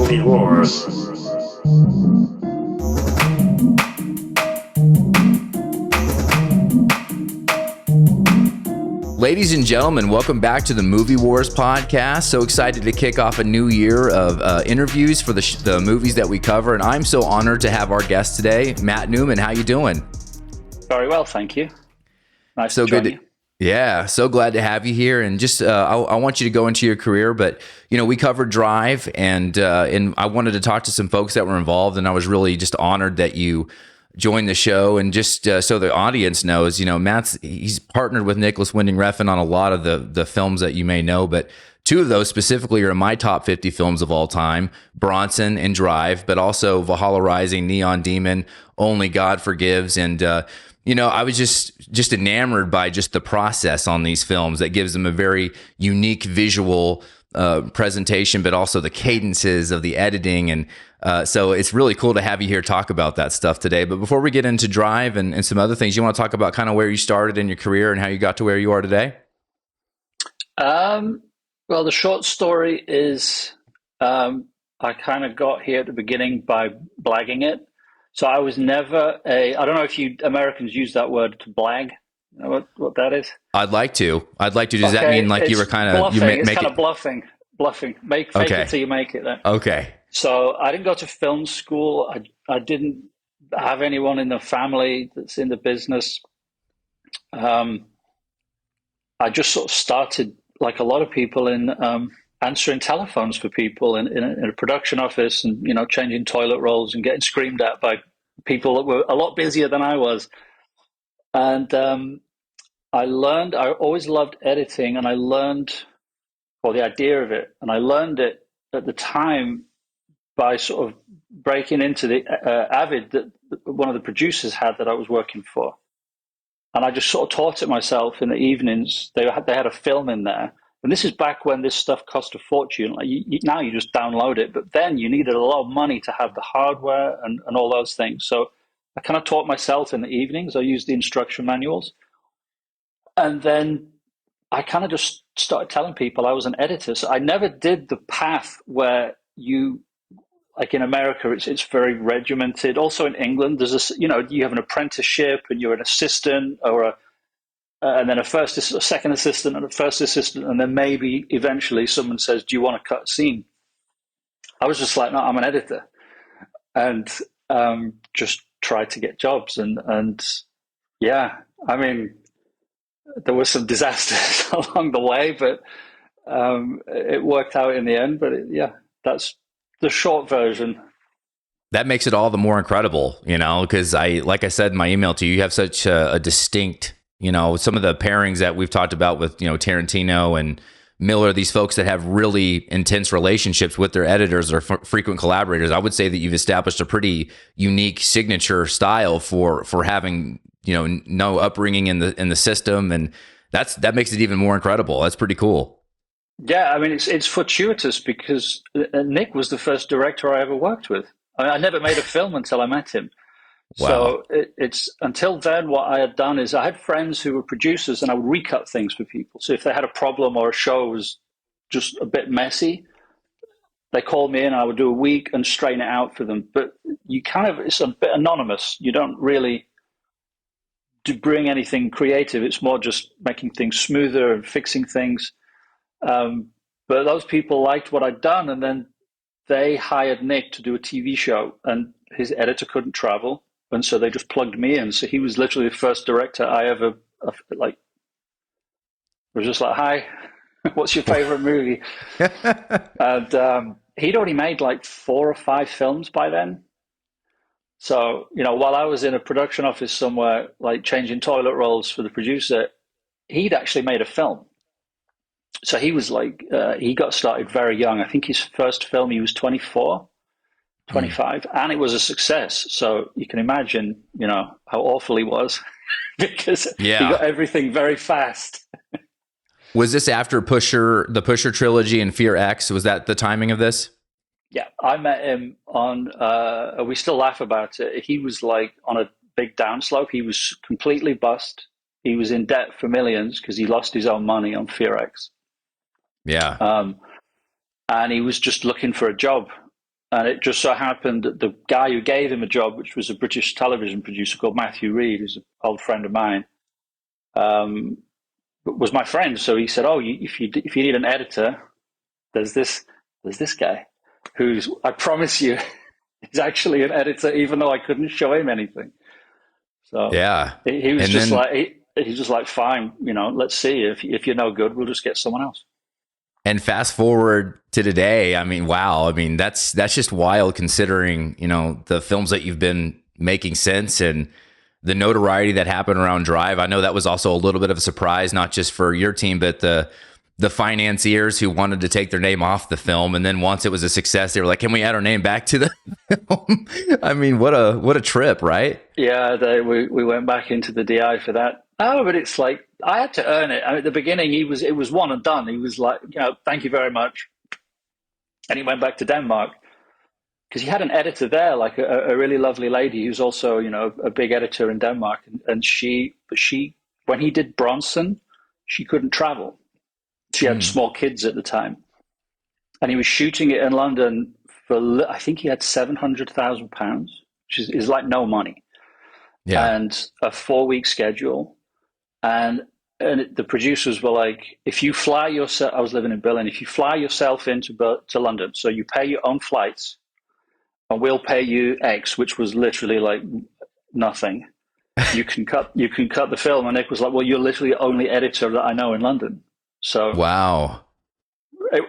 Movie Wars. Ladies and gentlemen, welcome back to the Movie Wars podcast. So excited to kick off a new year of interviews for the movies that we cover, and I'm so honored to have our guest today, Matt Newman. How you doing? Very well, thank you. Nice So to join good. you. Yeah, so glad to have you here. And just I want you to go into your career, but we covered Drive, and I wanted to talk to some folks that were involved, and I was really just honored that you join the show. And just so the audience knows, he's partnered with Nicolas Winding Refn on a lot of the films that you may know, but two of those specifically are in my top 50 films of all time, Bronson and Drive, but also Valhalla Rising, Neon Demon, Only God Forgives. And, I was just enamored by just the process on these films that gives them a very unique visual presentation, but also the cadences of the editing. And so it's really cool to have you here talk about that stuff today. But before we get into Drive and some other things, you want to talk about kind of where you started in your career and how you got to where you are today? Well, the short story is I kind of got here at the beginning by blagging it. So I was never I don't know if you Americans use that word, to blag. You know what that is? I'd like to. Does that mean like you were kind of bluffing? It's kind of bluffing. Fake it till you make it. Then. Okay. So I didn't go to film school. I didn't have anyone in the family that's in the business. I just sort of started, like a lot of people, in answering telephones for people in a production office, and changing toilet rolls and getting screamed at by people that were a lot busier than I was. And I always loved editing, and I learned, the idea of it, and I learned it at the time by sort of breaking into the Avid that one of the producers had that I was working for. And I just sort of taught it myself in the evenings. They had a film in there. And this is back when this stuff cost a fortune. Like now you just download it, but then you needed a lot of money to have the hardware and all those things. So I kind of taught myself in the evenings. I used the instruction manuals. And then I kind of just started telling people I was an editor. So I never did the path where like in America, it's very regimented. Also in England, there's you have an apprenticeship and you're an assistant, or and then a second assistant and a first assistant, and then maybe eventually someone says, "Do you want to cut a scene?" I was just like, "No, I'm an editor," and just tried to get jobs. And yeah, I mean, there were some disasters along the way, but it worked out in the end. But that's the short version. That makes it all the more incredible, because like I said in my email to you, you have such a distinct, some of the pairings that we've talked about with, Tarantino and Miller, these folks that have really intense relationships with their editors or frequent collaborators. I would say that you've established a pretty unique signature style for having, no upbringing in the system. And that makes it even more incredible. That's pretty cool. Yeah, I mean, it's fortuitous because Nick was the first director I ever worked with. I never made a film until I met him. Wow. So it's until then, what I had done is I had friends who were producers, and I would recut things for people. So if they had a problem or a show was just a bit messy, they called me in, and I would do a week and straighten it out for them. But it's a bit anonymous. You don't really bring anything creative. It's more just making things smoother and fixing things. But those people liked what I'd done, and then they hired Nick to do a TV show, and his editor couldn't travel, and so they just plugged me in. So he was literally the first director I ever was just like, "Hi, what's your favorite movie?" And he'd already made like 4 or 5 films by then. So while I was in a production office somewhere, like changing toilet rolls for the producer, he'd actually made a film. So he was like, he got started very young. I think his first film, he was 24, 25, and it was a success. So you can imagine, how awful he was because he got everything very fast. Was this after the Pusher trilogy and Fear X? Was that the timing of this? Yeah, I met him on, we still laugh about it. He was like on a big downslope. He was completely bust. He was in debt for millions because he lost his own money on Fear X. Yeah. And he was just looking for a job. And it just so happened that the guy who gave him a job, which was a British television producer called Matthew Reed, who's an old friend of mine, um, was my friend. So he said, "Oh, if you need an editor, there's this guy who's, I promise you, is actually an editor, even though I couldn't show him anything." So Yeah. he was And just then like he's just like, "Fine, let's see. If you're no good, we'll just get someone else." And fast forward to today, I mean, wow. I mean, that's just wild considering, the films that you've been making since and the notoriety that happened around Drive. I know that was also a little bit of a surprise, not just for your team, but the financiers who wanted to take their name off the film. And then once it was a success, they were like, "Can we add our name back to the film?" I mean, what a trip, right? Yeah, we went back into the DI for that. Oh, but it's like I had to earn it. I mean, at the beginning, it was one and done. He was like, "Thank you very much," and he went back to Denmark because he had an editor there, like a really lovely lady who's also, a big editor in Denmark, and she when he did Bronson, she couldn't travel. She had Mm, small kids at the time, and he was shooting it in London for I think he had £700,000, which is like no money, yeah. and a 4 week schedule. And the producers were like, if you fly yourself, I was living in Berlin, if you fly yourself to London, so you pay your own flights, and we'll pay you X, which was literally like nothing. You can cut the film. And Nick was like, well, you're literally the only editor that I know in London. So Wow.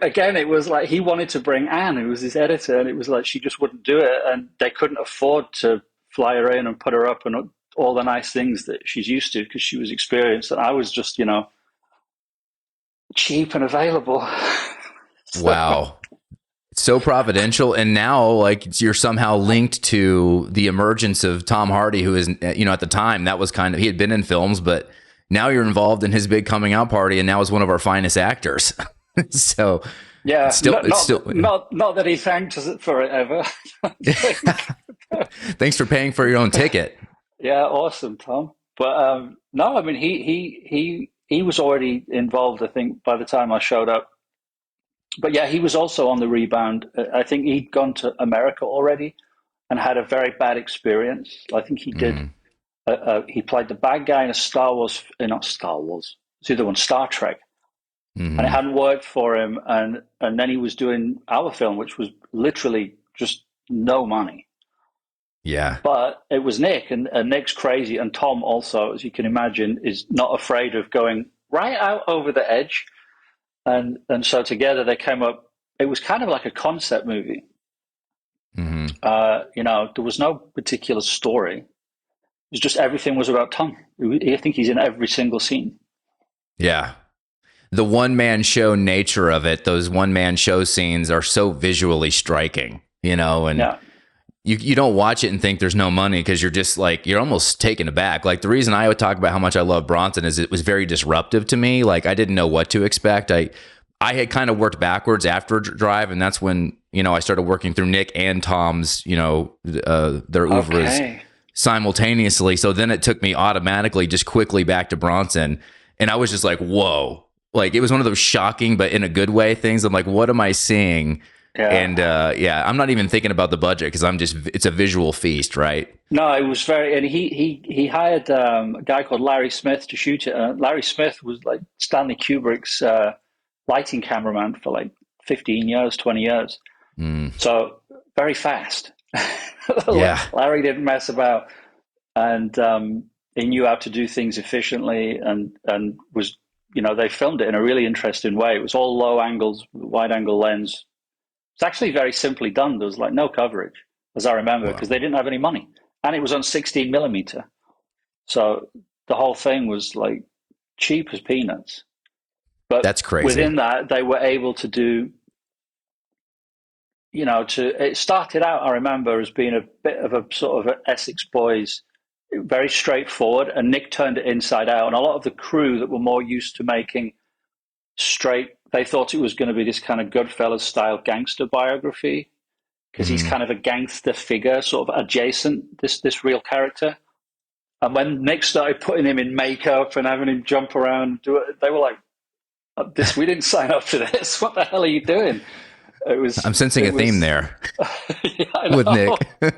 again, it was like he wanted to bring Anne, who was his editor, and it was like she just wouldn't do it, and they couldn't afford to fly her in and put her up and all the nice things that she's used to because she was experienced, and I was just cheap and available. So, Wow. So providential. And now, like, you're somehow linked to the emergence of Tom Hardy, who is, at the time, that was kind of, he had been in films, but now you're involved in his big coming out party and now is one of our finest actors. So yeah, it's still, not that he thanked us for it ever. thanks for paying for your own ticket. Yeah, awesome, Tom. But no, I mean he was already involved, I think, by the time I showed up. But yeah, he was also on the rebound. I think he'd gone to America already and had a very bad experience. I think he did. Mm, He played the bad guy in a not Star Wars. It's the other one, Star Trek, and it hmm. hadn't worked for him. And then he was doing our film, which was literally just no money. Yeah. But it was Nick, and Nick's crazy, and Tom also, as you can imagine, is not afraid of going right out over the edge. And so together they came up. It was kind of like a concept movie. Hmm. There was no particular story. It was just everything was about Tom. I think he's in every single scene. Yeah. The one man show nature of it, those one man show scenes are so visually striking, and Yeah, you don't watch it and think there's no money because you're just like, you're almost taken aback. Like the reason I would talk about how much I love Bronson is it was very disruptive to me. Like I didn't know what to expect. I had kind of worked backwards after Drive, and that's when, I started working through Nick and Tom's, their oeuvres okay. simultaneously. So then it took me automatically just quickly back to Bronson. And I was just like, whoa. Like it was one of those shocking, but in a good way things. I'm like, what am I seeing? And Yeah. yeah, I'm not even thinking about the budget because it's a visual feast, right? No, it was very, and he hired a guy called Larry Smith to shoot it. Larry Smith was like Stanley Kubrick's lighting cameraman for like 15 years, 20 years. Mm, So very fast. yeah. Larry didn't mess about, and he knew how to do things efficiently, and was they filmed it in a really interesting way. It was all low angles, wide angle lens. It's actually very simply done. There was like no coverage, as I remember, because Wow. they didn't have any money, and it was on 16 millimeter. So the whole thing was like cheap as peanuts. But That's crazy. within that, they were able to do, it started out, I remember, as being a bit of a sort of an Essex Boys, very straightforward, and Nick turned it inside out. And a lot of the crew that were more used to making straight, they thought it was going to be this kind of Goodfellas style gangster biography because he's Hmm. kind of a gangster figure, sort of adjacent this real character. And when Nick started putting him in makeup and having him jump around, do it, they were like, "This we didn't sign up for this. What the hell are you doing?" It was, I'm sensing it a theme was, there yeah, I with know. Nick.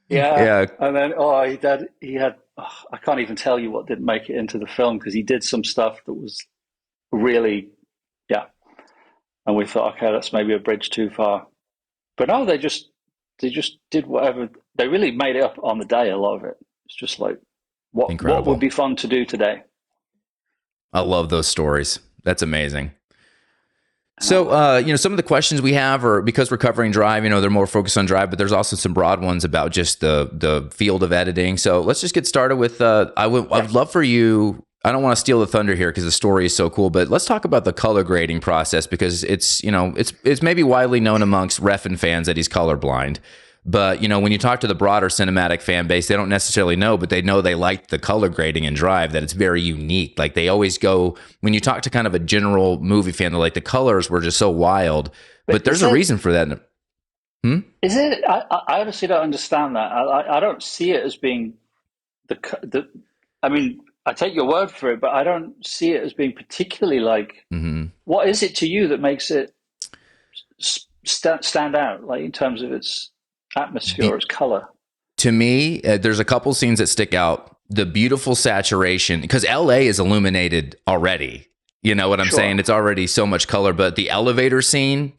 Yeah. Yeah, And then, I can't even tell you what didn't make it into the film because he did some stuff that was really, yeah. And we thought, okay, that's maybe a bridge too far. But no, they just did whatever. They really made it up on the day, a lot of it. It's just like, what would incredible. be fun to do today? I love those stories. That's amazing. So, Uh, some of the questions we have are because we're covering Drive. They're more focused on Drive, but there's also some broad ones about just the field of editing. So let's just get started with. I would yes. love for you. I don't want to steal the thunder here because the story is so cool, but let's talk about the color grading process because it's maybe widely known amongst Refn fans that he's colorblind. But when you talk to the broader cinematic fan base, they don't necessarily know, but they know they like the color grading in Drive, that it's very unique. Like they always go when you talk to kind of a general movie fan, they're like the colors were just so wild. But But there's a reason for that. Hmm? is it? I honestly don't understand that. I don't see it as being the. I mean, I take your word for it, but I don't see it as being particularly like. Mm-hmm. What is it to you that makes it stand out, like in terms of its atmosphere, its color? To me, there's a couple scenes that stick out. The beautiful saturation, because LA is illuminated already. You know what I'm saying? Sure. It's already so much color, but the elevator scene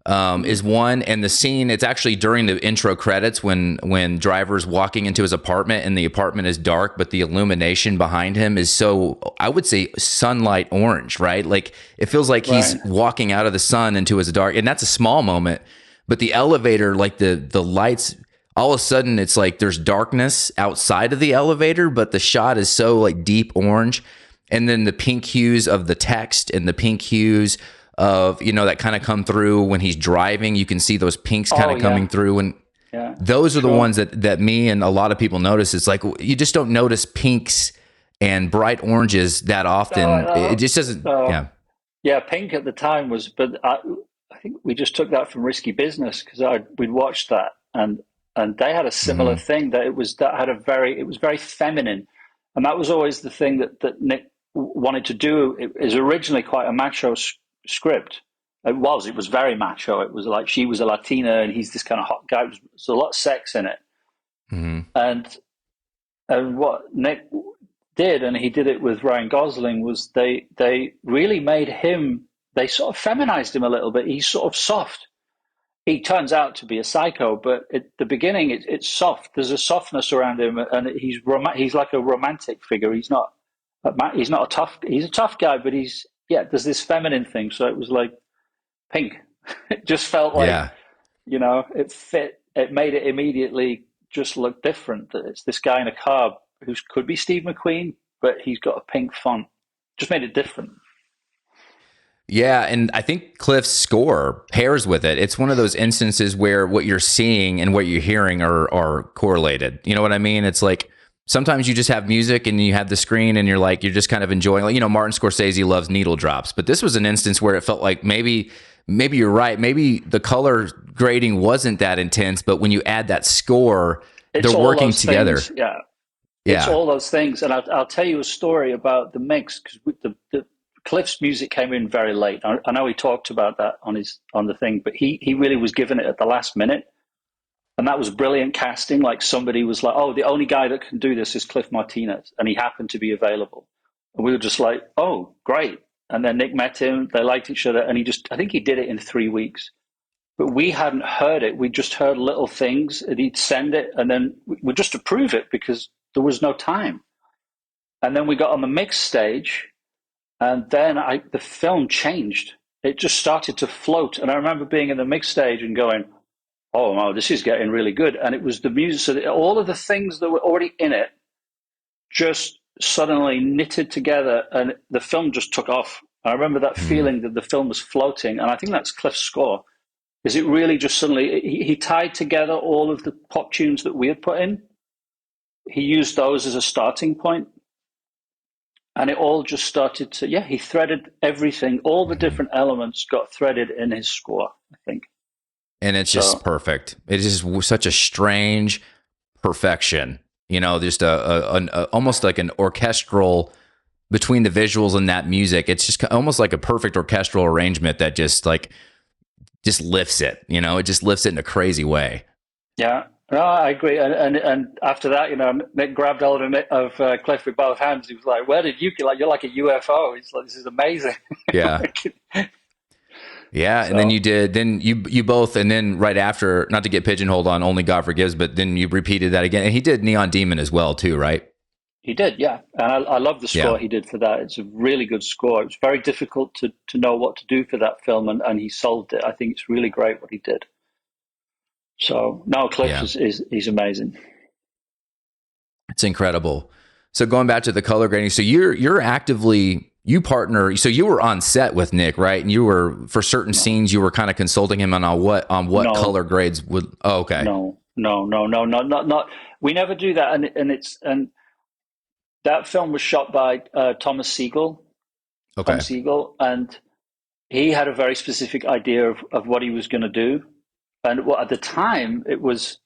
is one, and the scene, it's actually during the intro credits when Driver's walking into his apartment and the apartment is dark, but the illumination behind him is so, I would say, sunlight orange, right? Like it feels like he's Right. walking out of the sun into his dark, and that's a small moment. But the elevator, like the lights, all of a sudden it's like there's darkness outside of the elevator, but the shot is so like deep orange. And then the pink hues of the text and the pink hues of, that kind of come through when he's driving. You can see those pinks kind Oh of coming yeah, through. And yeah. those are the Sure. ones that me and a lot of people notice. It's like you just don't notice pinks and bright oranges that No, often. It just doesn't, no. yeah. Yeah, Pink at the time was, but I think we just took that from Risky Business because we'd watched that and they had a similar Mm-hmm. thing it was very feminine, and that was always the thing that Nick wanted to do. It is originally quite a macho script. It was very macho. It was like she was a Latina and he's this kind of hot guy. There's a lot of sex in it, Mm-hmm. and what Nick did, and he did it with Ryan Gosling, was they really made him. They sort of feminized him a little bit. He's sort of soft. He turns out to be a psycho, but at the beginning, it's soft. There's a softness around him, and he's like a romantic figure. He's not a tough. He's a tough guy, but there's this feminine thing. So it was like Pink. It just felt like Yeah. it fit. It made it immediately just look different. That it's this guy in a car who could be Steve McQueen, but he's got a pink font. Just made it different. Yeah, and I think Cliff's score pairs with it. It's one of those instances where what you're seeing and what you're hearing are correlated. You know what I mean? It's like sometimes you just have music and you have the screen and you're just kind of enjoying. Like, Martin Scorsese loves needle drops, but this was an instance where it felt like maybe you're right. Maybe the color grading wasn't that intense, but when you add that score, It's they're all working those together. things. Yeah, it's Yeah. all those things. And I'll tell you a story about the mix because the Cliff's music came in very late. I know he talked about that on the thing, but he really was given it at the last minute, and that was brilliant casting. Like somebody was like, "Oh, the only guy that can do this is Cliff Martinez," and he happened to be available, and we were just like, "Oh, great!" And then Nick met him; they liked each other, and I think he did it in 3 weeks. But we hadn't heard it; we just heard little things, and he'd send it, and then we just approve it because there was no time. And then we got on the mix stage, and then the film changed. It just started to float. And I remember being in the mix stage and going, oh, wow, this is getting really good. And it was the music. So all of the things that were already in it just suddenly knitted together and the film just took off. I remember that Mhm. feeling that the film was floating. And I think that's Cliff's score. Is it really just suddenly, he tied together all of the pop tunes that we had put in. He used those as a starting point, and it all just started to, he threaded everything, all the Mhm. different elements got threaded in his score, I think. And it's just So perfect. It is just such a strange perfection. Just almost like an orchestral between the visuals and that music. It's just almost like a perfect orchestral arrangement that just like just lifts it. It just lifts it in a crazy way. Yeah, no, I agree. And after that, Nick grabbed hold of Cliff with both hands. He was like, "Where did you get? Like, you're like a UFO." He's like, "This is amazing." Yeah. Yeah, and then So you both, and then right after, not to get pigeonholed on Only God Forgives, but then you repeated that again, and he did Neon Demon as well too, right? he did, yeah. And I love the Yeah, score he did for that. It's a really good score. It was very difficult to know what to do for that film, and he solved it. I think it's really great what he did. So now Cliff yeah, is he's amazing. it's incredible. So going back to the color grading, so you're actively you partner. So you were on set with Nick, right? And you were for certain No, scenes, you were kind of consulting him on what no, color grades would. Oh, okay, no, not. We never do that, and that film was shot by Tom okay, Siegel, and he had a very specific idea of what he was going to do. And at the time, it was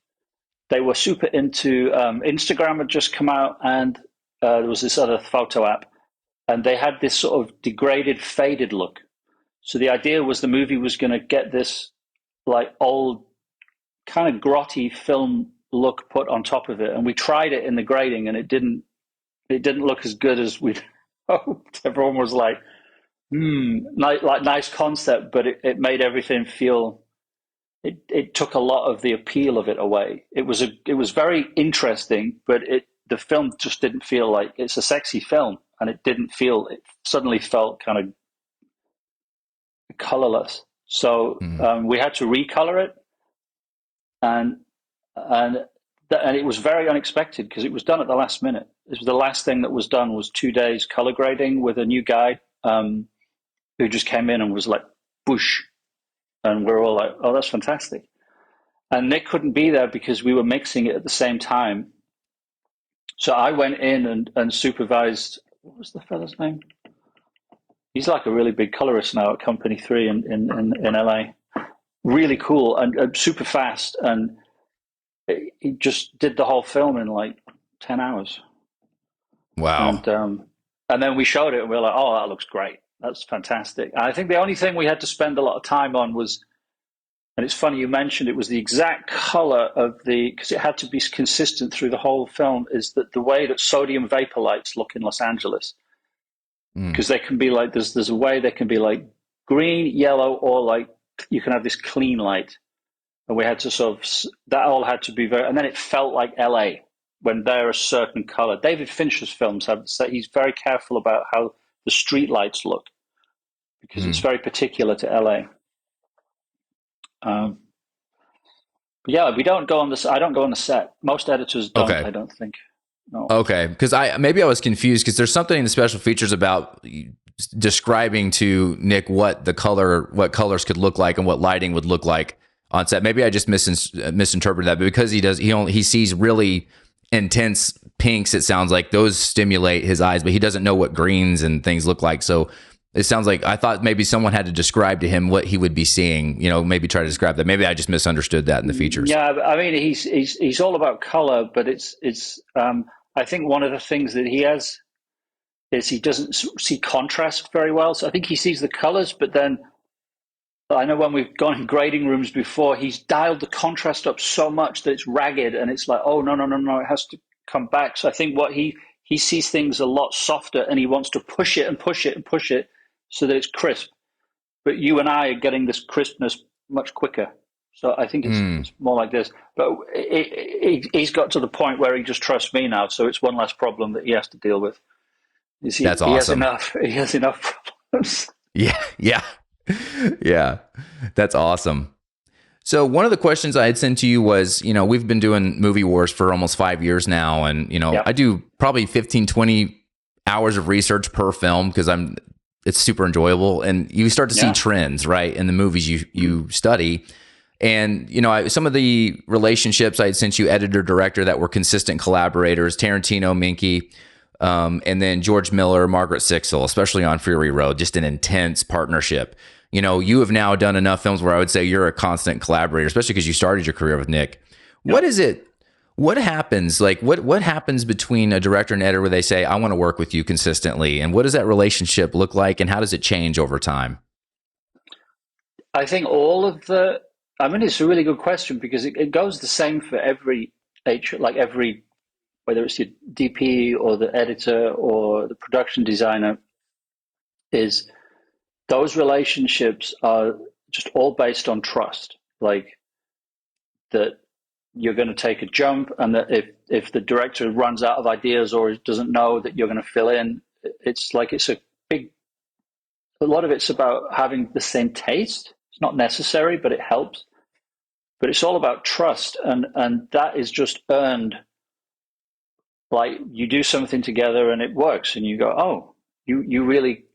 they were super into Instagram had just come out, and there was this other photo app, and they had this sort of degraded, faded look. So the idea was the movie was going to get this like old, kind of grotty film look put on top of it, and we tried it in the grading, and it didn't. It didn't look as good as we'd hoped. Everyone was like, like nice concept, but it made everything feel. It took a lot of the appeal of it away. It was very interesting, but the film just didn't feel like it's a sexy film, and it didn't feel. It suddenly felt kind of colorless. So mm, we had to recolor it, and and and it was very unexpected because it was done at the last minute. This was the last thing that was done was 2 days color grading with a new guy who just came in and was like, "Boosh," and we're all like, "Oh, that's fantastic." And Nick couldn't be there because we were mixing it at the same time. So I went in and supervised. What was the fella's name? He's like a really big colorist now at Company 3 in LA. Really cool and super fast. And he just did the whole film in like 10 hours. wow, And then we showed it and we were like, "Oh, that looks great. That's fantastic." And I think the only thing we had to spend a lot of time on was, and it's funny you mentioned it was the exact color of because it had to be consistent through the whole film, is that the way that sodium vapor lights look in Los Angeles, mm, because they can be like, there's a way they can be like green, yellow, or like you can have this clean light. And we had to sort of, that all had to be very, and then it felt like LA when they're a certain color. David Fincher's films have, he's very careful about how the street lights look because it's mm. very particular to LA. Um, but yeah, we don't go on this. I don't go on the set. Most editors don't. Okay. I don't think. No. Okay, because I was confused because there's something in the special features about describing to Nick what colors could look like and what lighting would look like on set. Maybe I just misinterpreted that, but because he sees really intense pinks. It sounds like those stimulate his eyes, but he doesn't know what greens and things look like. So it sounds like I thought maybe someone had to describe to him what he would be seeing. Maybe try to describe that. Maybe I just misunderstood that in the features. Yeah, I mean, he's all about color, but it's. I think one of the things that he has is he doesn't see contrast very well. So I think he sees the colors, but then I know when we've gone in grading rooms before, he's dialed the contrast up so much that it's ragged, and it's like, oh no, no, no, no, it has to come back. So I think what he sees things a lot softer, and he wants to push it and push it and push it so that it's crisp. But you and I are getting this crispness much quicker. So I think Mm, it's more like this. But he's got to the point where he just trusts me now. So it's one less problem that he has to deal with. that's He has awesome. enough. He has enough problems. Yeah, yeah, yeah. That's awesome. So one of the questions I had sent to you was, we've been doing Movie Wars for almost 5 years now. And, Yeah, I do probably 15, 20 hours of research per film because it's super enjoyable. And you start to see yeah, trends, right, in the movies you study. And, some of the relationships I had sent you, editor, director, that were consistent collaborators, Tarantino, Minky, and then George Miller, Margaret Sixel, especially on Fury Road, just an intense partnership. You have now done enough films where I would say you're a constant collaborator, especially because you started your career with Nick. yeah. What is it? What happens? Like, what happens between a director and editor where they say, "I want to work with you consistently," and what does that relationship look like, and how does it change over time? I think all of the, I mean, it's a really good question because it goes the same for every like every, whether it's your DP or the editor or the production designer, is those relationships are just all based on trust. Like that you're going to take a jump, and that if the director runs out of ideas or doesn't know that you're going to fill in, it's like it's a big. A lot of it's about having the same taste. It's not necessary, but it helps. But it's all about trust, and that is just earned. Like you do something together and it works, and you go, oh, you really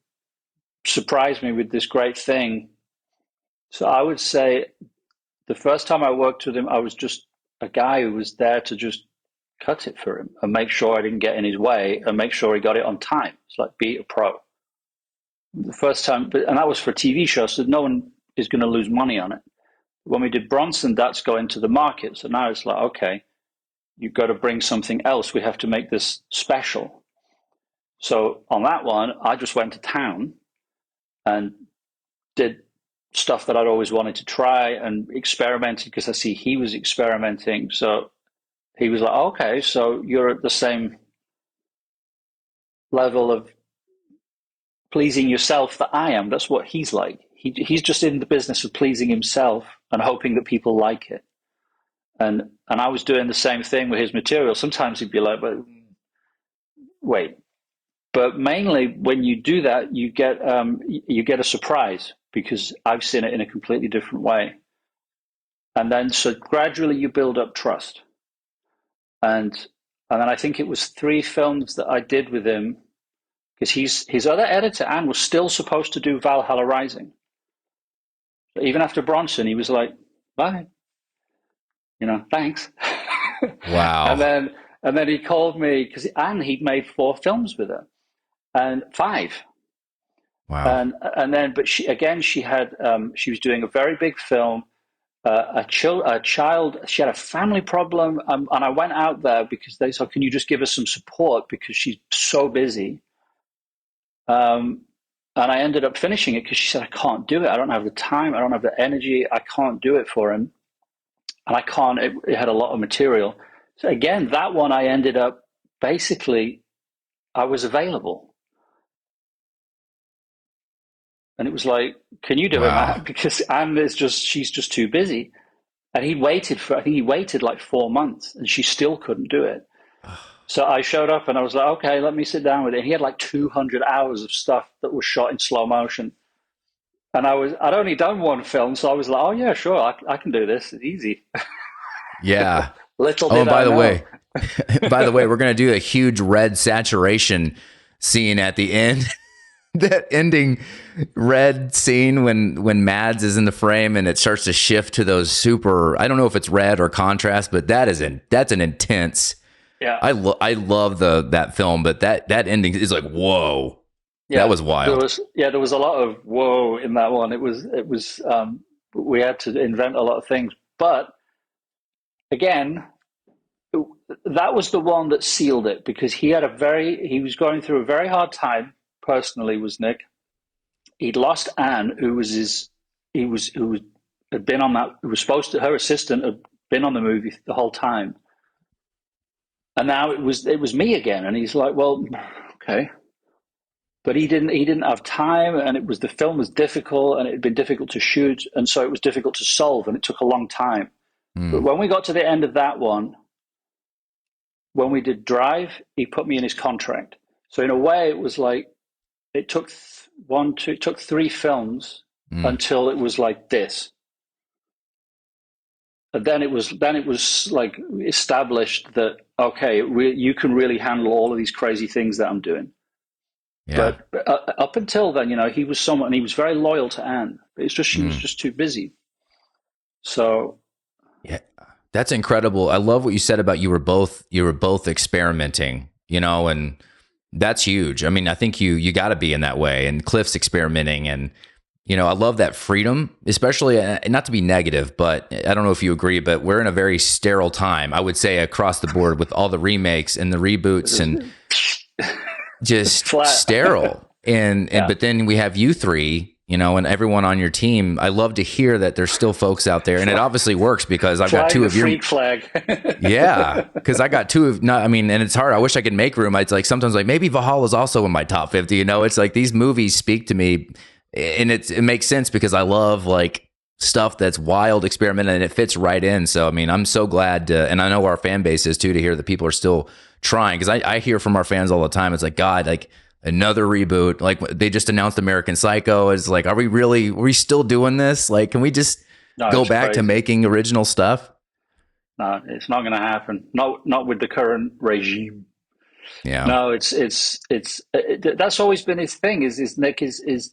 surprised me with this great thing. So I would say the first time I worked with him, I was just a guy who was there to just cut it for him and make sure I didn't get in his way and make sure he got it on time. It's like be a pro. The first time, and that was for a TV show, so no one is going to lose money on it. When we did Bronson, that's going to the market. So now it's like, okay, you've got to bring something else. We have to make this special. So on that one, I just went to town and did stuff that I'd always wanted to try and experimented because I see he was experimenting. So he was like, okay, so you're at the same level of pleasing yourself that I am. That's what he's like. He's just in the business of pleasing himself and hoping that people like it. And I was doing the same thing with his material. Sometimes he'd be like, but wait. But mainly when you do that, you get a surprise because I've seen it in a completely different way. And then so gradually you build up trust. And then I think it was 3 films that I did with him because his other editor, Anne, was still supposed to do Valhalla Rising. But even after Bronson, he was like, bye. Thanks. Wow. and then he called me because he'd made 4 films with her, and 5. Wow. And then, but she had she was doing a very big film. A child. She had a family problem, and I went out there because they said, "Can you just give us some support because she's so busy." And I ended up finishing it because she said, "I can't do it. I don't have the time. I don't have the energy. I can't do it for him." And I can't, it had a lot of material. So again, that one I ended up, basically, I was available. And it was like, can you do it, Wow. Matt? Because she's just too busy. And I think he waited like 4 months and she still couldn't do it. So I showed up and I was like, okay, let me sit down with it. And he had like 200 hours of stuff that was shot in slow motion. And I'd only done 1 film. So I was like, oh yeah, sure. I can do this. It's easy. Yeah. Little Oh, did and I by the know. way, we're going to do a huge red saturation scene at the end. That ending red scene when Mads is in the frame and it starts to shift to those super, I don't know if it's red or contrast, but that's an intense. Yeah. I love that film, but that ending is like, whoa. That Yeah, was wild. there was a lot of whoa in that one. We had to invent a lot of things, but again, that was the one that sealed it because he was going through a very hard time personally. Was Nick? He'd lost Anne, who was his, he was who had been on that, who was supposed to, her assistant had been on the movie the whole time, and now it was me again, and he's like, well, okay. But he didn't have time, and the film was difficult, and it had been difficult to shoot, and so it was difficult to solve, and it took a long time. But Mm, when we got to the end of that one, when we did Drive, he put me in his contract. So in a way, it was like it took it took 3 films mm, until it was like this. And then it was like established that okay, you can really handle all of these crazy things that I'm doing. yeah. But up until then, he was someone, and he was very loyal to Anne. It's just she was Mm, just too busy. So yeah. That's incredible. I love what you said about you were both experimenting, and that's huge. I mean, I think you got to be in that way. And Cliff's experimenting, and I love that freedom, especially not to be negative, but I don't know if you agree, but we're in a very sterile time. I would say across the board with all the remakes and the reboots it's, and it's just flat. sterile. And Yeah, but then we have you 3. and everyone on your team. I love to hear that there's still folks out there, and it obviously works because I've got Flying two the of your freak flag. yeah, because I got two of not. I mean, and it's hard. I wish I could make room. It's like sometimes like maybe Valhalla is also in my top 50. It's like these movies speak to me, and it makes sense because I love like stuff that's wild, experimental, and it fits right in. So I mean, I'm so glad, and I know our fan base is too, to hear that people are still trying because I hear from our fans all the time. It's like God, like another reboot. Like they just announced American Psycho. It's like, are we still doing this? Like, can we just No, go it's back to crazy. making original stuff? No, it's not going to happen. Not with the current regime. Yeah. No, that's always been his thing. Is Nick is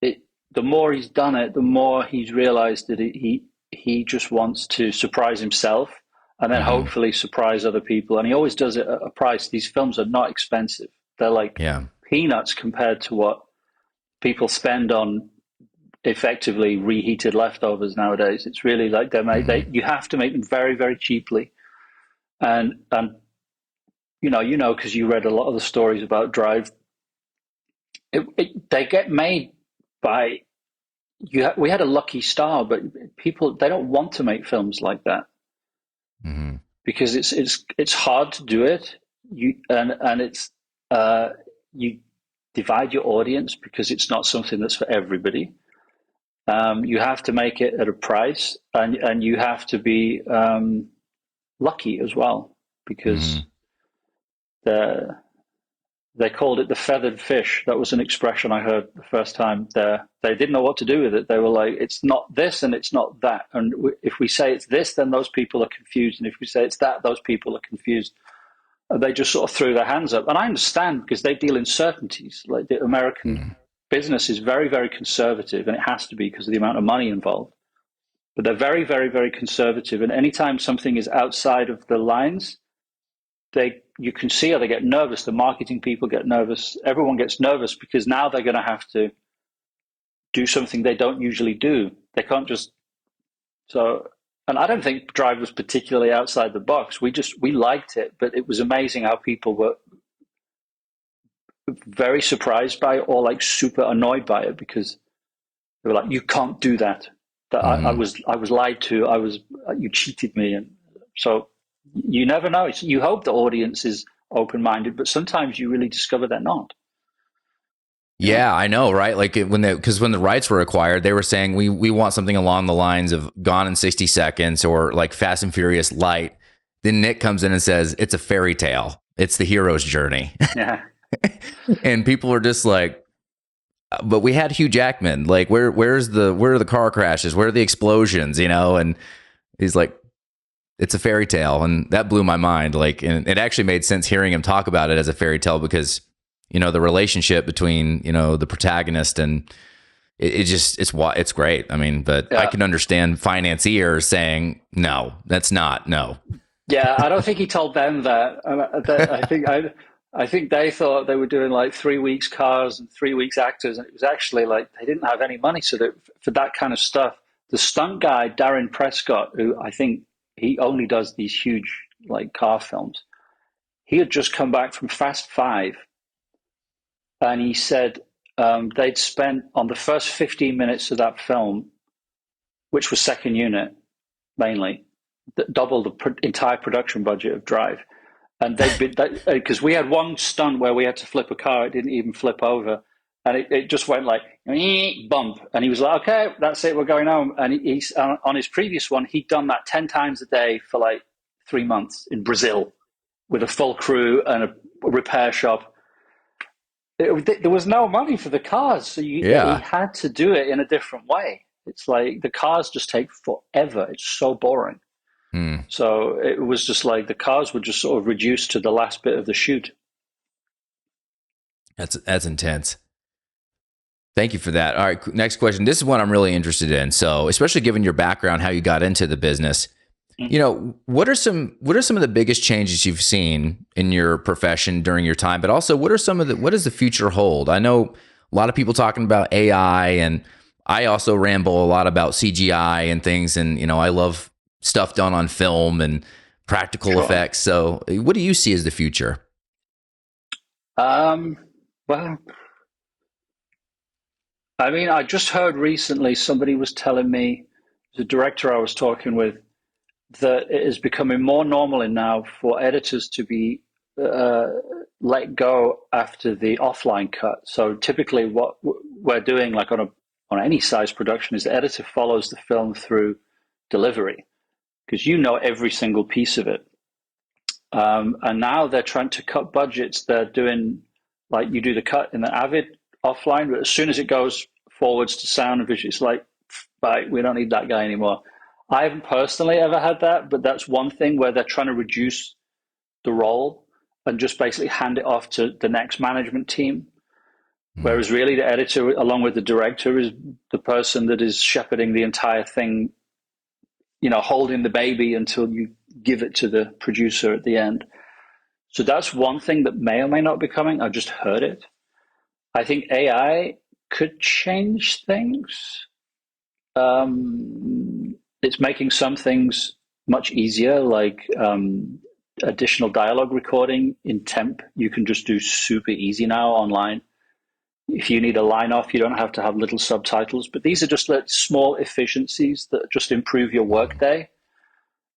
it? The more he's done it, the more he's realized that he just wants to surprise himself and then Hmm. hopefully surprise other people. And he always does it at a price. These films are not expensive. They're like Yeah. peanuts compared to what people spend on effectively reheated leftovers nowadays. It's really like Hmm. you have to make them very, very cheaply. And because you read a lot of the stories about Drive, they get made by we had a lucky star, but people they don't want to make films like that Hmm. because it's hard to do it. And it's uh, you divide your audience because it's not something that's for everybody. You have to make it at a price, and you have to be lucky as well because Hmm. the they called it the feathered fish. That was an expression I heard the first time there. They didn't know what to do with it. They were like, it's not this and it's not that. And if we say it's this, then those people are confused. And if we say it's that, those people are confused. And they just sort of threw their hands up. And I understand because they deal in certainties. Like the American Hmm. business is very, very conservative, and it has to be because of the amount of money involved. But they're very, very, very conservative. And anytime something is outside of the lines, you can see how they get nervous. The marketing people get nervous. Everyone gets nervous because now they're going to have to do something they don't usually do. They can't just so. And I don't think Drive was particularly outside the box. We liked it, but it was amazing how people were very surprised by it or like super annoyed by it because they were like, "You can't do that. That Hmm. I was lied to. You cheated me." And so you never know. You hope the audience is open minded, but sometimes you really discover they're not. You know? Yeah, I know, right? Like because when the rights were acquired, they were saying we want something along the lines of Gone in 60 Seconds or like Fast and Furious Light. Then Nick comes in and says it's a fairy tale. It's the hero's journey, Yeah. and people are just like, but we had Hugh Jackman. Like where are the car crashes? Where are the explosions? And he's like, it's a fairy tale, and that blew my mind. Like, and it actually made sense hearing him talk about it as a fairy tale because the relationship between the protagonist and it just it's great. I mean, but I Yeah. can understand financiers saying no, that's not no. Yeah. I don't think he told them that. I think they thought they were doing like 3 weeks cars and 3 weeks actors, and it was actually like they didn't have any money. So that for that kind of stuff, the stunt guy Darren Prescott, who I think he only does these huge like car films, he had just come back from Fast Five, and he said they'd spent on the first 15 minutes of that film, which was second unit mainly, double the entire production budget of Drive. And they'd been because we had one stunt where we had to flip a car, it didn't even flip over, and it just went like bump, and he was like, "Okay, that's it, we're going home." And he's on his previous one, he'd done that 10 times a day for like 3 months in Brazil with a full crew and a repair shop. There was no money for the cars, so he Yeah. had to do it in a different way. It's like the cars just take forever. It's so boring. Hmm. So it was just like the cars were just sort of reduced to the last bit of the shoot. That's intense. Thank you for that. All right, next question. This is one I'm really interested in. So, especially given your background, how you got into the business, what are some of the biggest changes you've seen in your profession during your time? But also, what does the future hold? I know a lot of people talking about AI, and I also ramble a lot about CGI and things. And I love stuff done on film and practical Sure. effects. So, what do you see as the future? Um, well, I mean, I just heard recently somebody was telling me, the director I was talking with, that it is becoming more normal now for editors to be uh, let go after the offline cut. So typically, what we're doing, like on any size production, is the editor follows the film through delivery because you know every single piece of it. And now they're trying to cut budgets. They're doing like you do the cut in the Avid offline, but as soon as it goes forwards to sound and visual, it's like, right, we don't need that guy anymore. I haven't personally ever had that, but that's one thing where they're trying to reduce the role and just basically hand it off to the next management team. Mm. Whereas really the editor, along with the director, is the person that is shepherding the entire thing, holding the baby until you give it to the producer at the end. So that's one thing that may or may not be coming. I just heard it. I think AI could change things. It's making some things much easier, like additional dialogue recording in temp. You can just do super easy now online. If you need a line off, you don't have to have little subtitles. But these are just like small efficiencies that just improve your workday.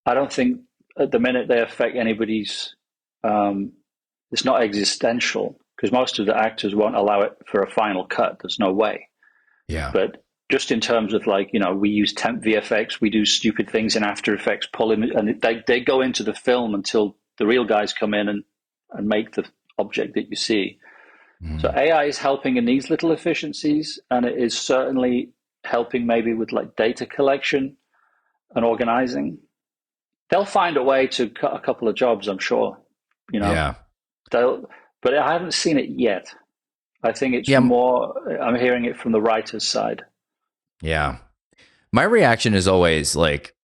I don't think at the minute they affect anybody's. It's not existential because most of the actors won't allow it for a final cut. There's no way. Yeah. But just in terms of we use temp VFX, we do stupid things in After Effects, pull in, and they go into the film until the real guys come in and make the object that you see. Mm. So AI is helping in these little efficiencies, and it is certainly helping maybe with like data collection and organizing. They'll find a way to cut a couple of jobs, I'm sure. Yeah. But I haven't seen it yet. I think it's Yeah. more, I'm hearing it from the writer's side. Yeah. My reaction is always like,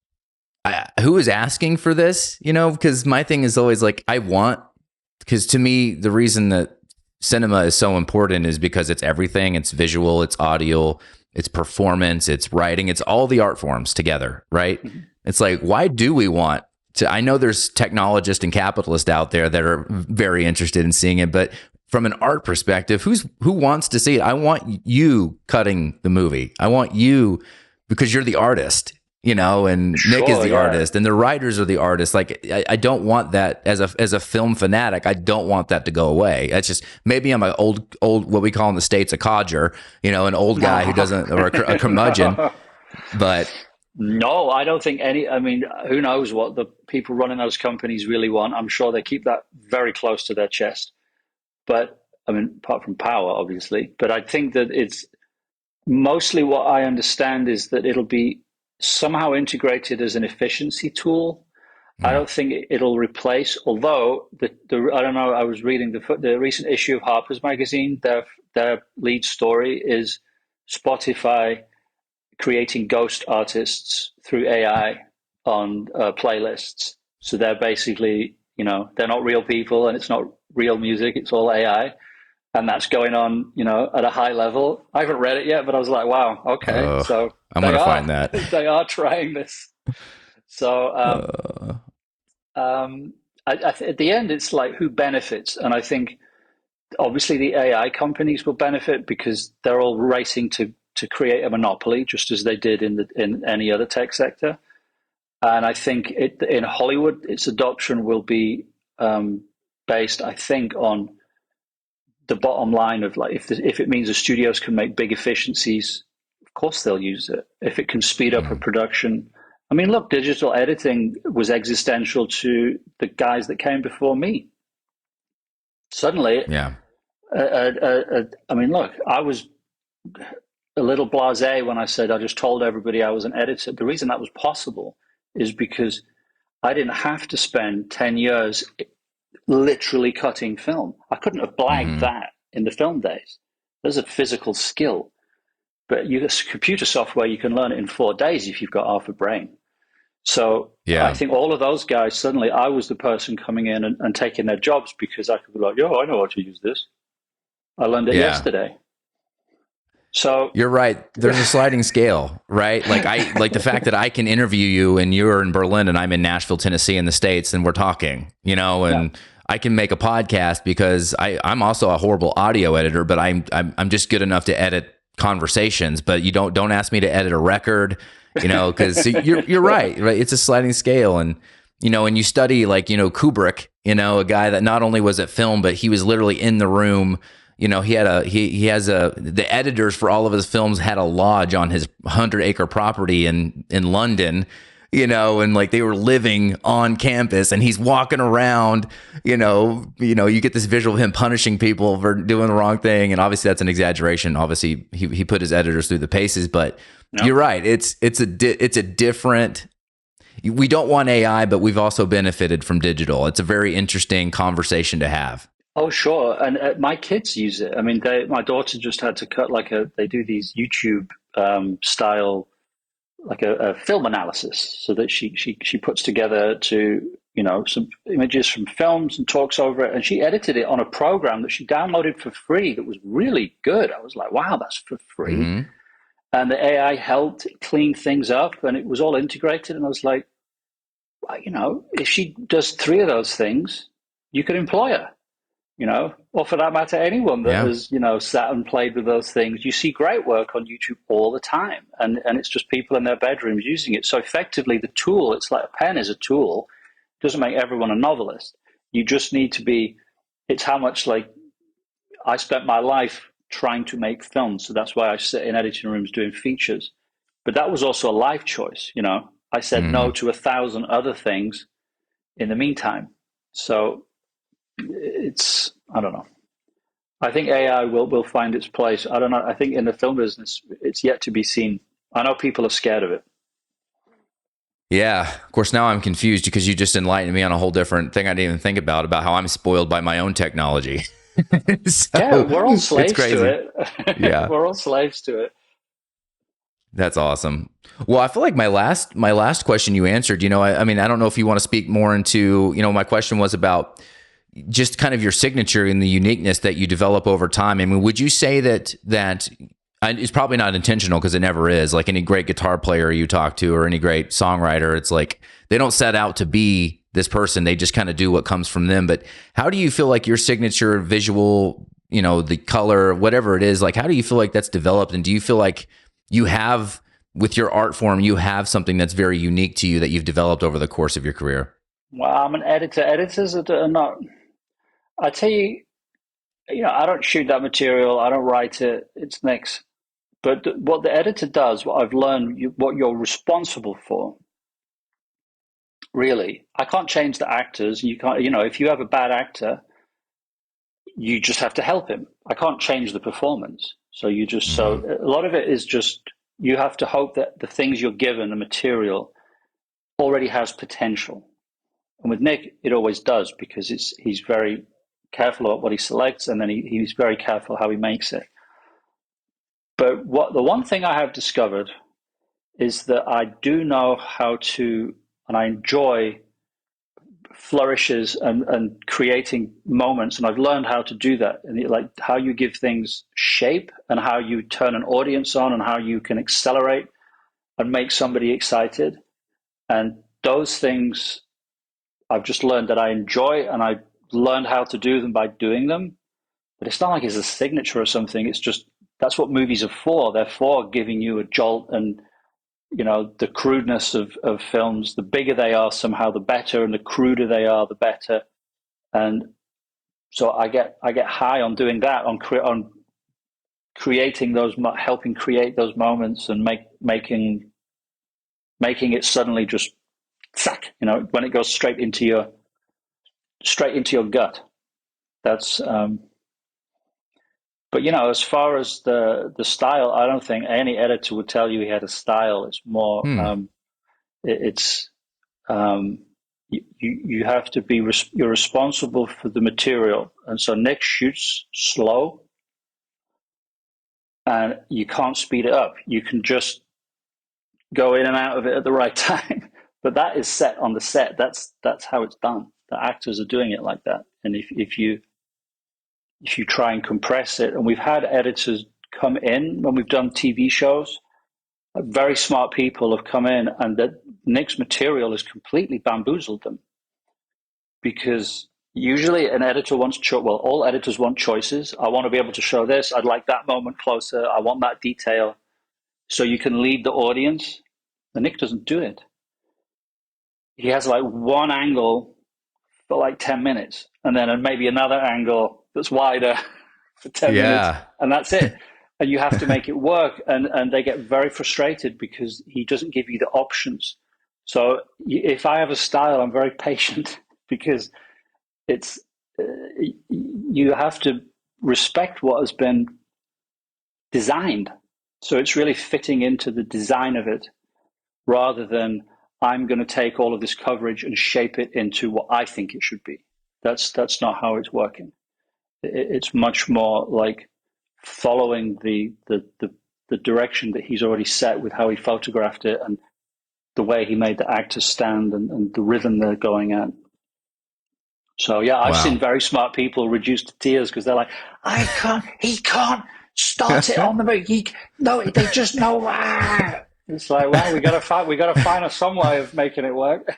who is asking for this? Because my thing is always like, because to me, the reason that cinema is so important is because it's everything. It's visual, it's audio, it's performance, it's writing, it's all the art forms together, right? Mm-hmm. It's like, why do we want to? I know there's technologists and capitalists out there that are very interested in seeing it, but from an art perspective, who wants to see it? I want you cutting the movie. I want you, because you're the artist, and sure, Nick is the artist, and the writers are the artists. Like, I don't want that as a film fanatic. I don't want that to go away. That's just, maybe I'm an old what we call in the States a codger, an old guy who doesn't, or a curmudgeon. But no, I don't think any. I mean, who knows what the people running those companies really want? I'm sure they keep that very close to their chest. But I mean, apart from power, obviously. But I think that it's mostly, what I understand is that it'll be somehow integrated as an efficiency tool. I don't think it'll replace, although I don't know, I was reading the recent issue of Harper's Magazine. Their lead story is Spotify creating ghost artists through AI on playlists. So they're basically, they're not real people and it's not real music, it's all AI. And that's going on, at a high level. I haven't read it yet, but I was like, wow, okay. So I'm going to find that. They are trying this. So at the end, it's like, who benefits? And I think obviously the AI companies will benefit because they're all racing to create a monopoly, just as they did in any other tech sector. And I think in Hollywood, its adoption will be based, I think, on the bottom line of like, if it means the studios can make big efficiencies, of course they'll use it. If it can speed up a production. I mean, look, digital editing was existential to the guys that came before me. Suddenly, yeah. I mean, look, I was a little blasé when I said I just told everybody I was an editor. The reason that was possible is because I didn't have to spend 10 years literally cutting film. I couldn't have blagged that in the film days. There's a physical skill. But you got computer software, you can learn it in 4 days if you've got half a brain. So I think all of those guys, suddenly I was the person coming in and taking their jobs because I could be like, I know how to use this. I learned it yesterday. So you're right. There's a sliding scale, right? Like the fact that I can interview you and you're in Berlin and I'm in Nashville, Tennessee in the States and we're talking, and I can make a podcast because I'm also a horrible audio editor, but I'm just good enough to edit conversations, but you don't ask me to edit a record, because you're right. It's a sliding scale. And and you study, like, Kubrick, a guy that not only was at film, but he was literally in the room. He had the editors for all of his films had a lodge on his 100-acre property in London, and like they were living on campus, and he's walking around, you get this visual of him punishing people for doing the wrong thing. And obviously that's an exaggeration. Obviously he put his editors through the paces, but you're right. It's a different, we don't want AI, but we've also benefited from digital. It's a very interesting conversation to have. Oh, sure. And my kids use it. I mean, my daughter just had to cut they do these YouTube style, like a film analysis, so that she puts together some images from films and talks over it, and she edited it on a program that she downloaded for free that was really good. I was like, wow, that's for free. Mm-hmm. And the AI helped clean things up, and it was all integrated. And I was like, well, if she does 3 of those things, you could employ her. Or for that matter, anyone that has, sat and played with those things. You see great work on YouTube all the time, and it's just people in their bedrooms using it. So effectively, the tool, it's like a pen is a tool. It doesn't make everyone a novelist. You just need to be, it's how much, like, I spent my life trying to make films. So that's why I sit in editing rooms doing features. But that was also a life choice, I said no to 1,000 other things in the meantime. So I don't know. I think AI will find its place. I don't know. I think in the film business, it's yet to be seen. I know people are scared of it. Yeah. Of course, now I'm confused because you just enlightened me on a whole different thing I didn't even think about how I'm spoiled by my own technology. So, yeah, we're all slaves to it. Yeah. We're all slaves to it. That's awesome. Well, I feel like my last question you answered, I mean, I don't know if you want to speak more into, my question was about just kind of your signature and the uniqueness that you develop over time. I mean, would you say that it's probably not intentional, because it never is, like any great guitar player you talk to or any great songwriter, it's like they don't set out to be this person. They just kind of do what comes from them. But how do you feel like your signature visual, the color, whatever it is, like, how do you feel like that's developed? And do you feel like you have, with your art form, you have something that's very unique to you that you've developed over the course of your career? Well, I'm an editor. Editors are not, I tell you, I don't shoot that material. I don't write it. It's next. But what the editor does, what I've learned, what you're responsible for, really, I can't change the actors. You can't, if you have a bad actor, you just have to help him. I can't change the performance. So so a lot of it is just, you have to hope that the things you're given, the material, already has potential. And with Nick, it always does, because he's very careful about what he selects, and then he's very careful how he makes it. But the one thing I have discovered is that I do know how to, and I enjoy flourishes and creating moments, and I've learned how to do that, and like how you give things shape, and how you turn an audience on, and how you can accelerate and make somebody excited. And those things I've just learned that I enjoy, and I learned how to do them by doing them. But it's not like it's a signature or something. It's just, that's what movies are for. They're for giving you a jolt, and the crudeness of films. The bigger they are, somehow the better, and the cruder they are, the better. And so I get high on doing that, on creating those, helping create those moments, and making it suddenly just sack. When it goes straight into your gut. That's. But as far as the style, I don't think any editor would tell you he had a style. It's more, you have to be, you're responsible for the material. And so Nick shoots slow, and you can't speed it up. You can just go in and out of it at the right time. But that is set on the set. That's how it's done. The actors are doing it like that. And if you try and compress it, and we've had editors come in when we've done TV shows, very smart people have come in, and that Nick's material has completely bamboozled them, because Usually an editor wants well, all editors want choices. I want to be able to show this. I'd like that moment closer. I want that detail. So you can lead the audience. And Nick doesn't do it. He has like one angle for like 10 minutes and then maybe another angle that's wider for 10 minutes Yeah. and that's it. And you have to make it work. And they get very frustrated because he doesn't give you the options. So if I have a style, I'm very patient because it's you have to respect what has been designed. So it's really fitting into the design of it rather than I'm going to take all of this coverage and shape it into what I think it should be. That's not how it's working. It's much more like following the direction that he's already set with how he photographed it and the way he made the actors stand and the rhythm they're going at. So yeah, I've seen Wow. very smart people reduce to tears because they're like, he can't start it on the movie. No, they just know. Ah. It's like, well, we got to find some way of making it work.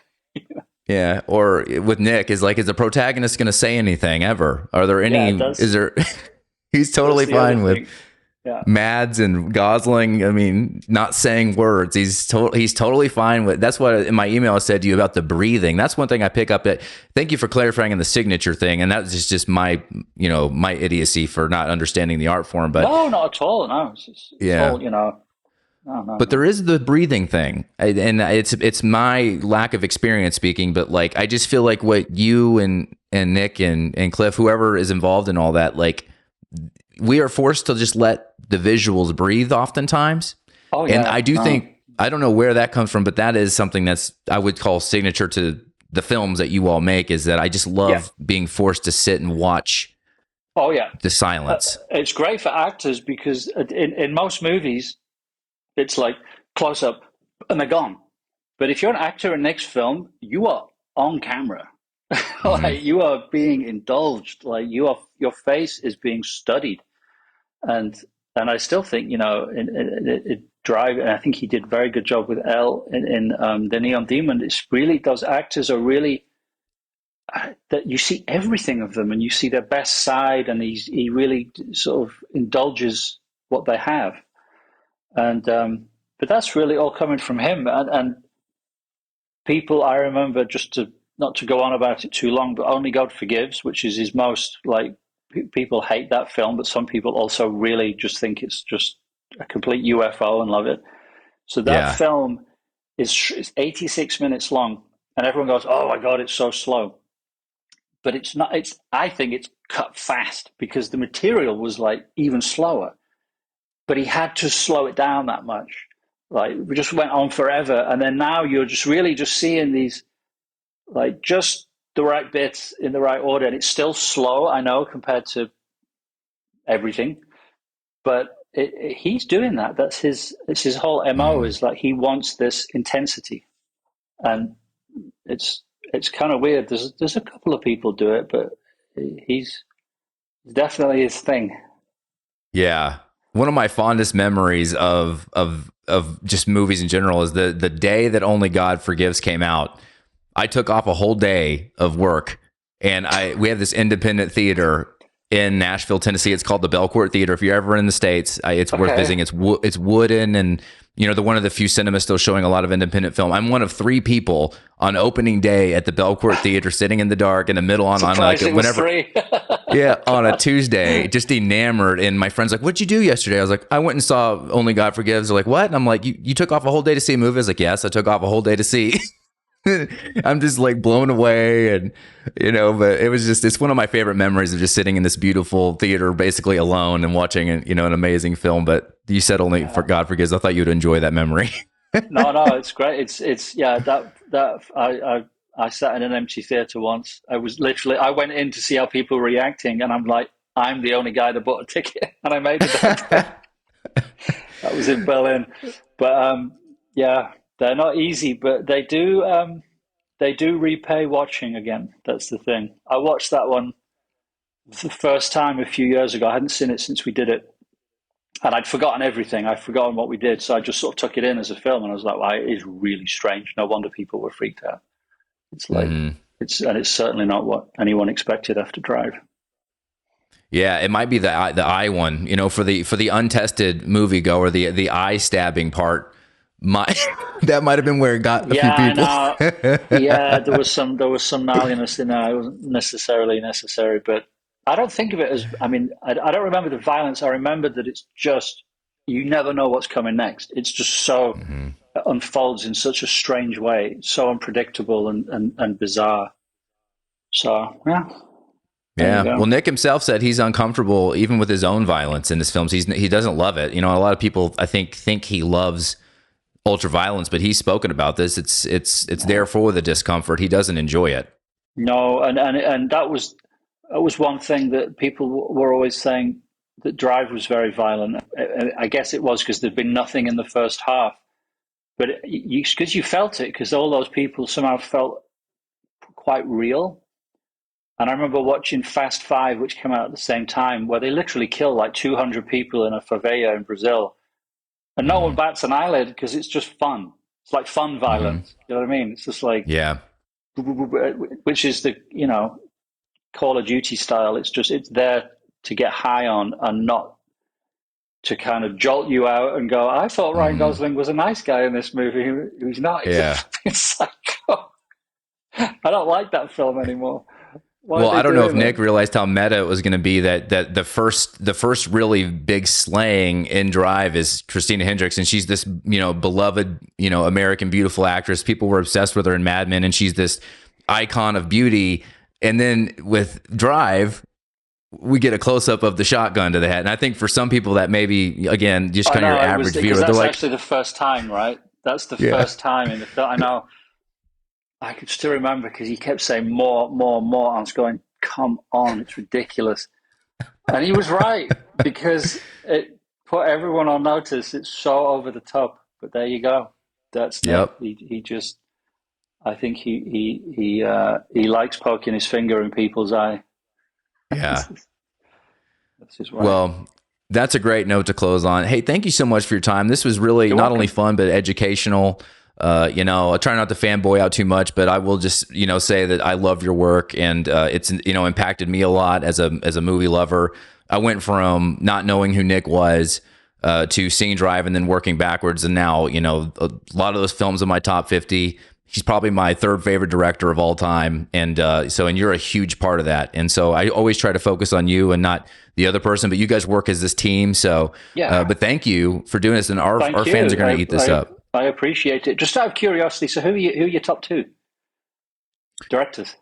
Yeah. Or with Nick, is the protagonist going to say anything ever? Are there Yeah, any? Is there? He's that's totally the other fine with thing. Yeah. Mads and Gosling. I mean, not saying words. He's totally fine with. That's what in my email I said to you about the breathing. That's one thing I pick up. That thank you for clarifying in the signature thing, and that's just my my idiocy for not understanding the art form. But No, not at all. No, it's yeah. all, you know. No, no, But no. there is the breathing thing, and it's my lack of experience speaking. But like, I just feel like what you and Nick and Cliff, whoever is involved in all that, like we are forced to just let the visuals breathe oftentimes. Oh And yeah, I do no. think I don't know where that comes from, but that is something that's I would call signature to the films that you all make. Is that I just Yeah. love being forced to sit and watch Oh yeah. the silence. It's great for actors because in most movies it's like close up and they're gone. But if you're an actor in next film, you are on camera. Hmm. Like you are being indulged. Like your face is being studied. And I still think, it Drive, and I think he did a very good job with Elle in The Neon Demon. It's really, those actors are really, that you see everything of them and you see their best side, and he really sort of indulges what they have. And but that's really all coming from him. And people, I remember, just to not to go on about it too long, but Only God Forgives, which is his most like people hate that film, but some people also really just think it's just a complete UFO and love it. So that Yeah. film is 86 minutes long, and everyone goes, "Oh my God, it's so slow." But it's not. It's I think it's cut fast because the material was like even slower, but he had to slow it down that much. Like we just went on forever, and then now you're just really just seeing these like just the right bits in the right order, and it's still slow. I know compared to everything, but he's doing that. That's his. It's his whole mo. Mm. Is like he wants this intensity, and it's kind of weird. There's a couple of people do it, but he's definitely his thing. Yeah. One of my fondest memories of just movies in general is the day that Only God Forgives came out. I took off a whole day of work, and I we have this independent theater in Nashville, Tennessee. It's called the Belcourt Theater. If you're ever in the States, it's worth Okay, visiting. It's wooden, and the one of the few cinemas still showing a lot of independent film. I'm one of three people on opening day at the Belcourt Theater, sitting in the dark in the middle on like surprised it was whenever. three. Yeah, on a Tuesday, just enamored. And my friend's like, "What'd you do yesterday?" I was like, "I went and saw Only God Forgives." They're like, "What?" And I'm like, "You took off a whole day to see a movie?" I was like, "Yes, I took off a whole day to see." I'm just like blown away, and but it's one of my favorite memories of just sitting in this beautiful theater, basically alone, and watching an amazing film. But you said Only for Yeah. God Forgives. I thought you'd enjoy that memory. No, no, it's great. It's yeah. That I sat in an empty theater once. I went in to see how people were reacting, and I'm like, I'm the only guy that bought a ticket, and I made it that day. That was in Berlin, but yeah, they're not easy, but they do repay watching again. That's the thing. I watched that one for the first time a few years ago. I hadn't seen it since we did it, and I'd forgotten everything. I'd forgotten what we did, so I just sort of took it in as a film, and I was like, "Wow, it is really strange. No wonder people were freaked out." It's like Hmm. It's certainly not what anyone expected after Drive. Yeah, it might be the eye one, for the untested moviegoer, the eye stabbing part. My that might have been where it got a few Yeah, I people. know. Yeah, there was some gnarliness in there. It wasn't necessarily necessary, but I don't think of it as. I mean, I don't remember the violence. I remember that it's just you never know what's coming next. It's just so Mhm. it unfolds in such a strange way, so unpredictable and bizarre. So yeah, there you Yeah. Well, go. Nick himself said he's uncomfortable even with his own violence in his films. He doesn't love it. A lot of people I think he loves ultra violence, but he's spoken about this. It's there for the discomfort. He doesn't enjoy it. No, and that was one thing that people were always saying that Drive was very violent. I guess it was because there'd been nothing in the first half, but because you felt it, because all those people somehow felt quite real. And I remember watching Fast Five, which came out at the same time, where they literally kill like 200 people in a favela in Brazil, and no one Hmm. bats an eyelid because it's just fun. It's like fun Hmm. violence. You know what I mean? It's just like, Yeah. which is the Call of Duty style. It's there to get high on and not to kind of jolt you out and go, I thought Ryan Hmm. Gosling was a nice guy in this movie. He's not. He's a Yeah. fucking psycho. I don't like that film anymore. Why are Well, they I don't know if doing Nick that? realized how meta it was going to be that the first really big slaying in Drive is Christina Hendricks, and she's this beloved American beautiful actress. People were obsessed with her in Mad Men, and she's this icon of beauty. And then with Drive, we get a close up of the shotgun to the head, and I think for some people that maybe again just I kind of your know it was average because viewer, they're that's like, actually the first time, right? That's the yeah. first time in the film. I know. I could still remember because he kept saying more, more, more. I was going, come on, it's ridiculous. And he was right because it put everyone on notice. It's so over the top. But there you go. That's Nick. Yep. He just. I think he likes poking his finger in people's eye. Yeah. That's his way. Well, that's a great note to close on. Hey, thank you so much for your time. This was really You're not only welcome. fun but educational. I try not to fanboy out too much, but I will just say that I love your work, and it's impacted me a lot as a movie lover. I went from not knowing who Nick was to seeing Drive and then working backwards, and now a lot of those films in my top 50. He's probably my third favorite director of all time, and you're a huge part of that. And so I always try to focus on you and not the other person. But you guys work as this team, so Yeah. but thank you for doing this, and our Thank fans are you. going to eat this up. I appreciate it. Just out of curiosity, so who are your top two directors?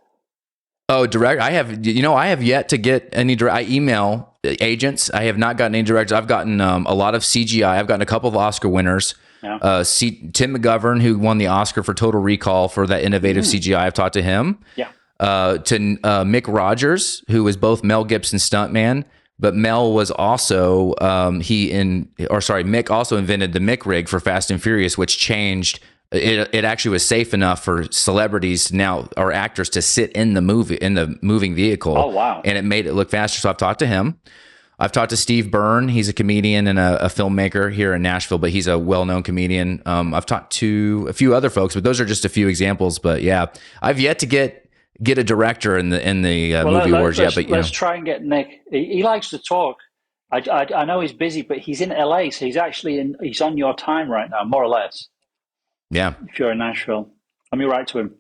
Oh, direct. I have yet to get any direct. I email agents. I have not gotten any directors. I've gotten a lot of CGI. I've gotten a couple of Oscar winners. Yeah. Tim McGovern, who won the Oscar for Total Recall for that innovative Mm, CGI. I've talked to him. yeah. To Mick Rogers, who was both Mel Gibson's stuntman, but Mel was also Mick also invented the Mick rig for Fast and Furious, which changed. It actually was safe enough for celebrities now or actors to sit in the moving Oh vehicle, wow. and it made it look faster. So I've talked to him. I've talked to Steve Byrne. He's a comedian and a filmmaker here in Nashville, but he's a well-known comedian. I've talked to a few other folks, but those are just a few examples. But yeah, I've yet to get a director in the Well, movie awards yet. But let's try and get Nick. He likes to talk. I know he's busy, but he's in LA, so he's on your time right now, more or less. yeah. If you're in Nashville, let me write to him.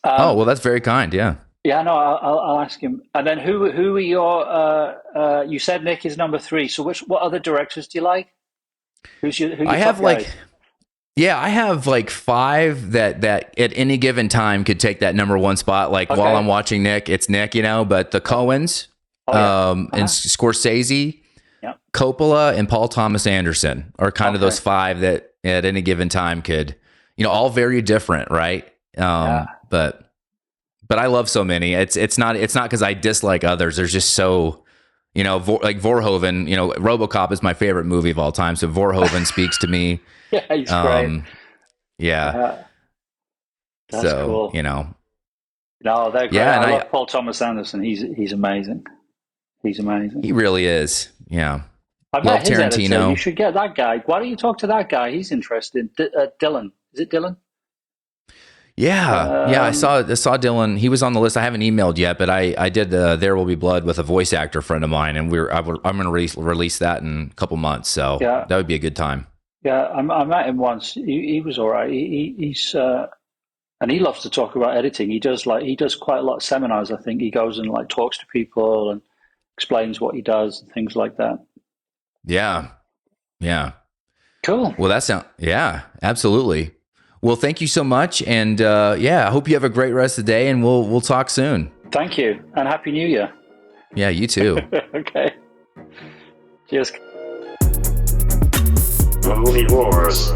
Oh Um, well, that's very kind. Yeah. yeah, no, I'll ask him. And then who are your? You said Nick is number three. So what other directors do you like? Who are I your top have guys? I have like five that at any given time could take that number one spot. Like while I'm Okay. watching Nick, it's Nick, but the Coens, Oh yeah. and Uh-huh. Scorsese, Yeah. Coppola, and Paul Thomas Anderson are kind of those Okay. five that at any given time could, all very different, right? Yeah. But I love so many. It's not because I dislike others. There's just so like Verhoeven. RoboCop is my favorite movie of all time. So Verhoeven speaks to me. Yeah, he's great. Um, yeah. Yeah, that's So cool. you know, No, they're great. yeah, and I I love Paul Thomas Anderson. He's amazing. He's amazing. he really is. Yeah, I love met his editor. You Tarantino. should get that guy. Why don't you talk to that guy? He's interested. Dylan. Is it Dylan? Yeah. I saw Dylan. He was on the list. I haven't emailed yet, but I did There Will Be Blood with a voice actor friend of mine, and I'm going to release that in a couple months. So Yeah. that would be a good time. Yeah, I met him once. He was all right. He's and he loves to talk about editing. He does quite a lot of seminars. I think he goes and like talks to people and explains what he does and things like that. Yeah. Yeah. Cool. Well, yeah, absolutely. Well, thank you so much. And I hope you have a great rest of the day, and we'll talk soon. Thank you. And Happy New Year. Yeah, you too. Okay. Cheers. The Movie Wars.